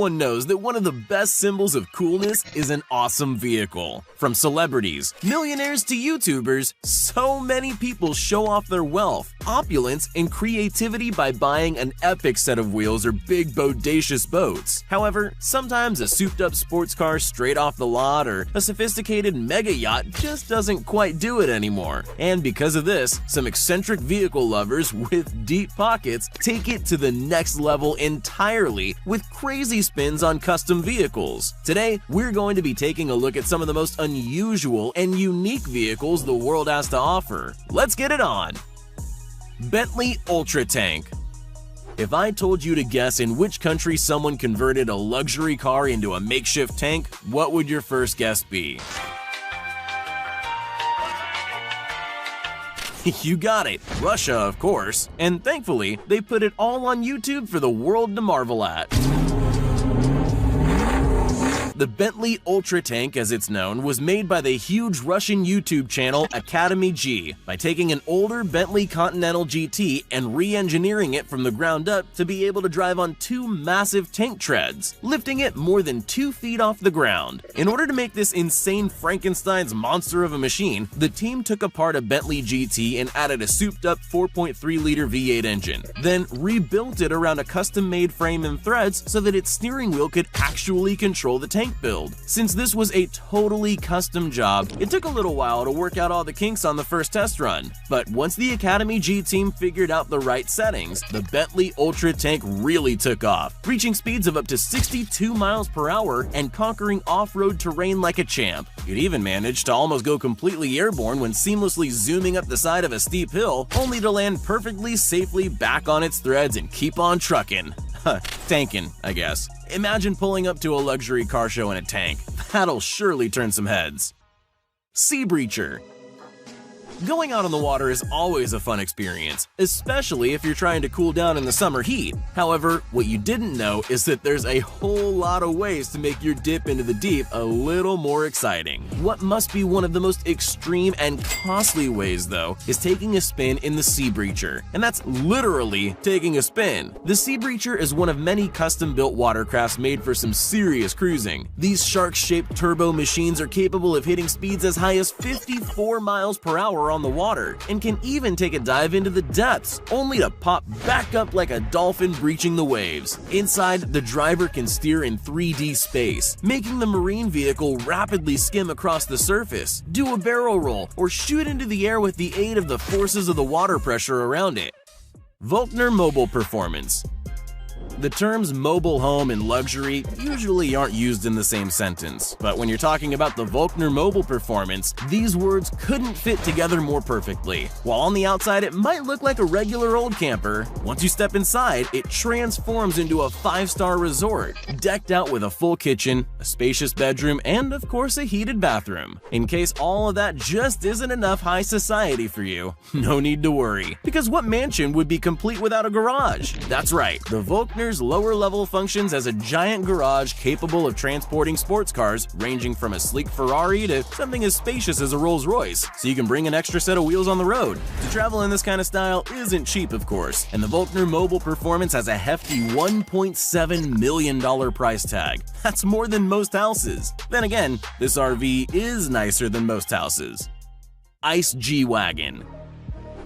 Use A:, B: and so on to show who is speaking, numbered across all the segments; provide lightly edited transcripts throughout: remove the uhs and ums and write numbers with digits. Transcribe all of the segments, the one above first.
A: Everyone knows that one of the best symbols of coolness is an awesome vehicle. From celebrities, millionaires to YouTubers, so many people show off their wealth, opulence, and creativity by buying an epic set of wheels or big bodacious boats. However, sometimes a souped-up sports car straight off the lot or a sophisticated mega yacht just doesn't quite do it anymore. And because of this, some eccentric vehicle lovers with deep pockets take it to the next level entirely with crazy spins on custom vehicles. Today, we're going to be taking a look at some of the most unusual and unique vehicles the world has to offer. Let's get it on! Bentley Ultra Tank. If I told you to guess in which country someone converted a luxury car into a makeshift tank, what would your first guess be? You got it, Russia, of course. And thankfully, they put it all on YouTube for the world to marvel at. The Bentley Ultra Tank, as it's known, was made by the huge Russian YouTube channel Academy G by taking an older Bentley Continental GT and re-engineering it from the ground up to be able to drive on two massive tank treads, lifting it more than 2 feet off the ground. In order to make this insane Frankenstein's monster of a machine, the team took apart a Bentley GT and added a souped-up 4.3-liter V8 engine, then rebuilt it around a custom-made frame and threads so that its steering wheel could actually control the tank build. Since this was a totally custom job, it took a little while to work out all the kinks on the first test run. But once the Academy G team figured out the right settings, the Bentley Ultra Tank really took off, reaching speeds of up to 62 miles per hour and conquering off-road terrain like a champ. It even managed to almost go completely airborne when seamlessly zooming up the side of a steep hill, only to land perfectly safely back on its threads and keep on trucking. Tankin', I guess. Imagine pulling up to a luxury car show in a tank. That'll surely turn some heads. Sea Breacher. Going out on the water is always a fun experience, especially if you're trying to cool down in the summer heat. However, what you didn't know is that there's a whole lot of ways to make your dip into the deep a little more exciting. What must be one of the most extreme and costly ways, though, is taking a spin in the Sea Breacher. And that's literally taking a spin. The Sea Breacher is one of many custom-built watercrafts made for some serious cruising. These shark-shaped turbo machines are capable of hitting speeds as high as 54 miles per hour on the water, and can even take a dive into the depths, only to pop back up like a dolphin breaching the waves. Inside, the driver can steer in 3D space, making the marine vehicle rapidly skim across the surface, do a barrel roll, or shoot into the air with the aid of the forces of the water pressure around it. Volkner Mobile Performance. The terms mobile home and luxury usually aren't used in the same sentence, but when you're talking about the Volkner Mobile Performance, these words couldn't fit together more perfectly. While on the outside it might look like a regular old camper, once you step inside, it transforms into a 5-star resort, decked out with a full kitchen, a spacious bedroom, and of course a heated bathroom. In case all of that just isn't enough high society for you, no need to worry, because what mansion would be complete without a garage? That's right, the Volkner's lower level functions as a giant garage capable of transporting sports cars ranging from a sleek Ferrari to something as spacious as a Rolls-Royce, so you can bring an extra set of wheels on the road. To travel in this kind of style isn't cheap, of course, and the Volkner Mobile Performance has a hefty $1.7 million price tag. That's more than most houses. Then again, this RV is nicer than most houses. Ice G-Wagon.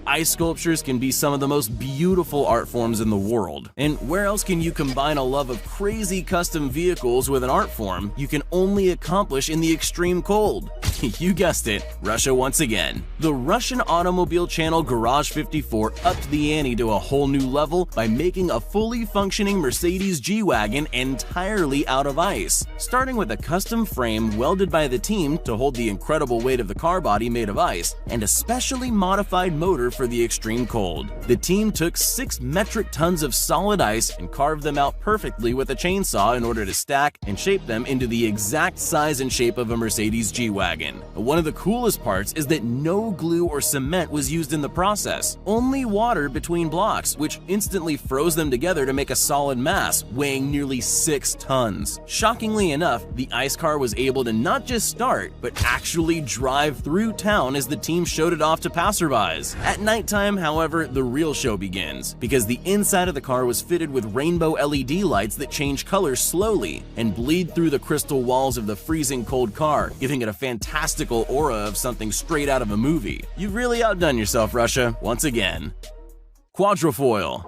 A: Ice sculptures can be some of the most beautiful art forms in the world. And where else can you combine a love of crazy custom vehicles with an art form you can only accomplish in the extreme cold? You guessed it, Russia once again. The Russian automobile channel Garage 54 upped the ante to a whole new level by making a fully functioning Mercedes G-Wagon entirely out of ice, starting with a custom frame welded by the team to hold the incredible weight of the car body made of ice, and a specially modified motor for the extreme cold. The team took 6 metric tons of solid ice and carved them out perfectly with a chainsaw in order to stack and shape them into the exact size and shape of a Mercedes G-Wagon. in. One of the coolest parts is that no glue or cement was used in the process, only water between blocks, which instantly froze them together to make a solid mass, weighing nearly 6 tons. Shockingly enough, the ice car was able to not just start, but actually drive through town as the team showed it off to passerbys. At nighttime, however, the real show begins, because the inside of the car was fitted with rainbow LED lights that change color slowly and bleed through the crystal walls of the freezing cold car, giving it a fantastical aura of something straight out of a movie. You've really outdone yourself, Russia, once again. Quadrifoil.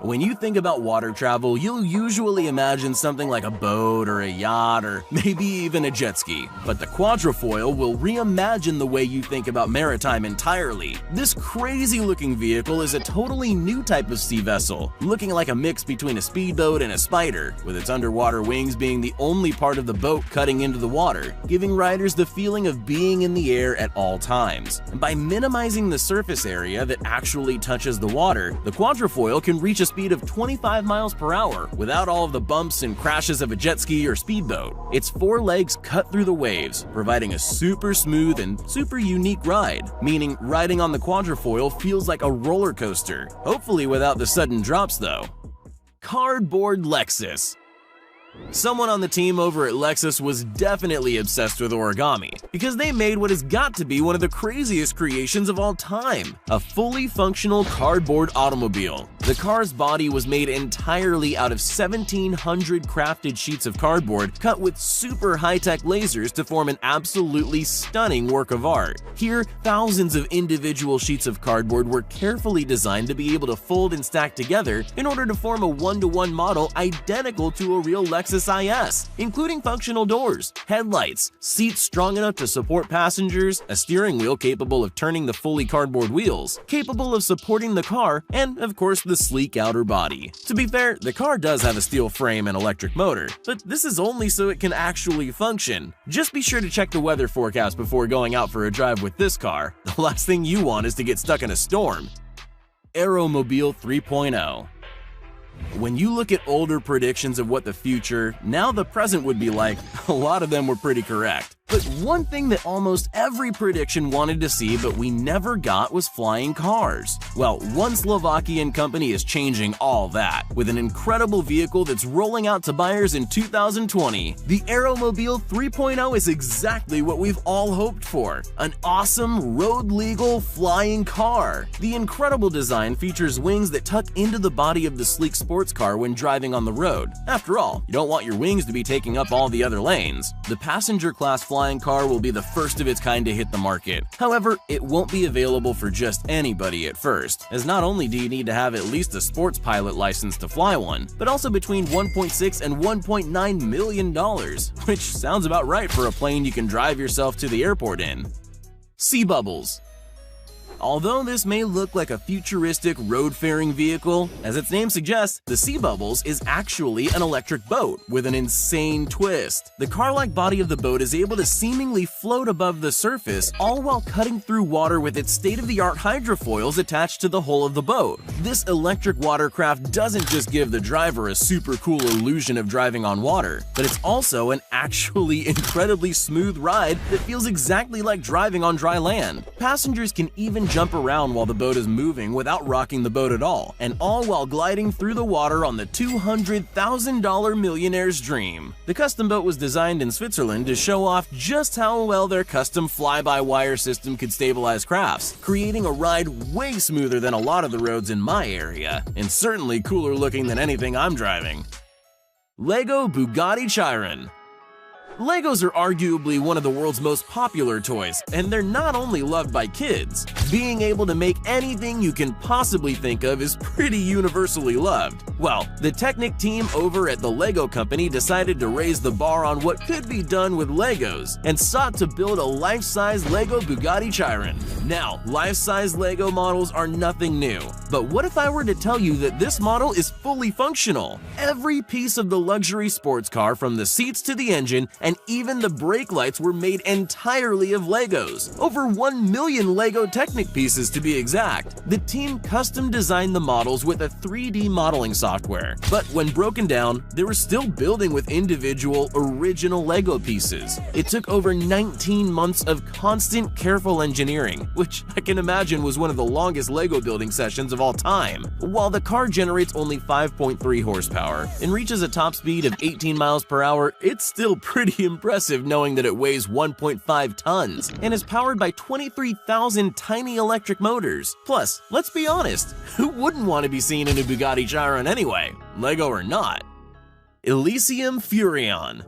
A: When you think about water travel, you'll usually imagine something like a boat or a yacht or maybe even a jet ski. But the quadrifoil will reimagine the way you think about maritime entirely. This crazy-looking vehicle is a totally new type of sea vessel, looking like a mix between a speedboat and a spider, with its underwater wings being the only part of the boat cutting into the water, giving riders the feeling of being in the air at all times. And by minimizing the surface area that actually touches the water, the quadrifoil can reach a speed of 25 miles per hour without all of the bumps and crashes of a jet ski or speedboat. Its 4 legs cut through the waves, providing a super smooth and super unique ride, meaning riding on the quadrifoil feels like a roller coaster, hopefully without the sudden drops though. Cardboard Lexus. Someone on the team over at Lexus was definitely obsessed with origami, because they made what has got to be one of the craziest creations of all time, a fully functional cardboard automobile. The car's body was made entirely out of 1,700 crafted sheets of cardboard cut with super high-tech lasers to form an absolutely stunning work of art. Here, thousands of individual sheets of cardboard were carefully designed to be able to fold and stack together in order to form a one-to-one model identical to a real Lexus IS, including functional doors, headlights, seats strong enough to support passengers, a steering wheel capable of turning the fully cardboard wheels, capable of supporting the car, and of course the sleek outer body. To be fair, the car does have a steel frame and electric motor, but this is only so it can actually function. Just be sure to check the weather forecast before going out for a drive with this car. The last thing you want is to get stuck in a storm. Aeromobile 3.0. When you look at older predictions of what the future, now the present would be like, a lot of them were pretty correct. But one thing that almost every prediction wanted to see but we never got was flying cars. Well, one Slovakian company is changing all that, with an incredible vehicle that's rolling out to buyers in 2020. The Aeromobile 3.0 is exactly what we've all hoped for, an awesome, road-legal flying car. The incredible design features wings that tuck into the body of the sleek sports car when driving on the road. After all, you don't want your wings to be taking up all the other lanes. The passenger class flying car will be the first of its kind to hit the market. However, it won't be available for just anybody at first, as not only do you need to have at least a sports pilot license to fly one, but also between $1.6 and $1.9 million, which sounds about right for a plane you can drive yourself to the airport in. Sea Bubbles. Although this may look like a futuristic road-faring vehicle, as its name suggests, the Sea Bubbles is actually an electric boat with an insane twist. The car-like body of the boat is able to seemingly float above the surface, all while cutting through water with its state-of-the-art hydrofoils attached to the hull of the boat. This electric watercraft doesn't just give the driver a super cool illusion of driving on water, but it's also an actually incredibly smooth ride that feels exactly like driving on dry land. Passengers can even jump around while the boat is moving without rocking the boat at all, and all while gliding through the water on the $200,000 millionaire's dream. The custom boat was designed in Switzerland to show off just how well their custom fly-by-wire system could stabilize crafts, creating a ride way smoother than a lot of the roads in my area, and certainly cooler looking than anything I'm driving. Lego Bugatti Chiron. Legos are arguably one of the world's most popular toys, and they're not only loved by kids. Being able to make anything you can possibly think of is pretty universally loved. Well, the Technic team over at the Lego company decided to raise the bar on what could be done with Legos and sought to build a life-size Lego Bugatti Chiron. Now, life-size Lego models are nothing new, but what if I were to tell you that this model is fully functional? Every piece of the luxury sports car, from the seats to the engine, and even the brake lights were made entirely of Legos. Over 1 million Lego Technic pieces to be exact. The team custom designed the models with a 3D modeling software, but when broken down, they were still building with individual original Lego pieces. It took over 19 months of constant, careful engineering, which I can imagine was one of the longest Lego building sessions of all time. While the car generates only 5.3 horsepower and reaches a top speed of 18 miles per hour, it's still pretty impressive knowing that it weighs 1.5 tons and is powered by 23,000 tiny electric motors. Plus, let's be honest, who wouldn't want to be seen in a Bugatti Chiron anyway, Lego or not? Elysium Furrion.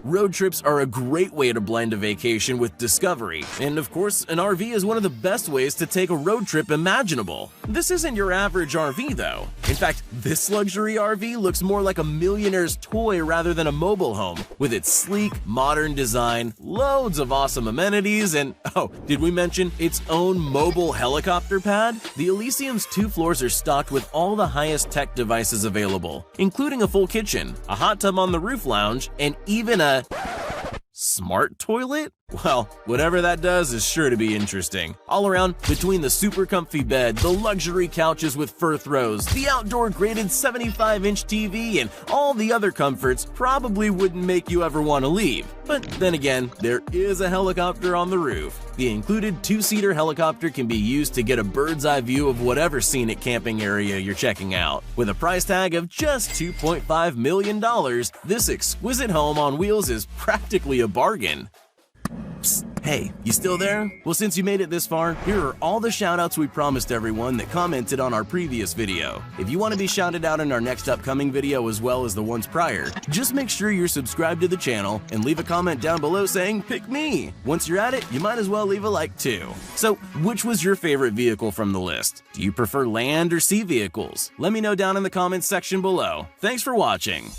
A: Road trips are a great way to blend a vacation with discovery, and of course, an RV is one of the best ways to take a road trip imaginable. This isn't your average RV though. In fact, this luxury RV looks more like a millionaire's toy rather than a mobile home, with its sleek, modern design, loads of awesome amenities, and oh, did we mention its own mobile helicopter pad? The Elysium's 2 floors are stocked with all the highest tech devices available, including a full kitchen, a hot tub on the roof lounge, and even a smart toilet? Well, whatever that does is sure to be interesting. All around, between the super comfy bed, the luxury couches with fur throws, the outdoor graded 75-inch TV, and all the other comforts probably wouldn't make you ever want to leave. But then again, there is a helicopter on the roof. The included 2-seater helicopter can be used to get a bird's eye view of whatever scenic camping area you're checking out. With a price tag of just $2.5 million, this exquisite home on wheels is practically a bargain. Psst, hey, you still there? Well, since you made it this far, here are all the shoutouts we promised everyone that commented on our previous video. If you want to be shouted out in our next upcoming video as well as the ones prior, just make sure you're subscribed to the channel and leave a comment down below saying, "Pick me." Once you're at it, you might as well leave a like too. So, which was your favorite vehicle from the list? Do you prefer land or sea vehicles? Let me know down in the comments section below. Thanks for watching.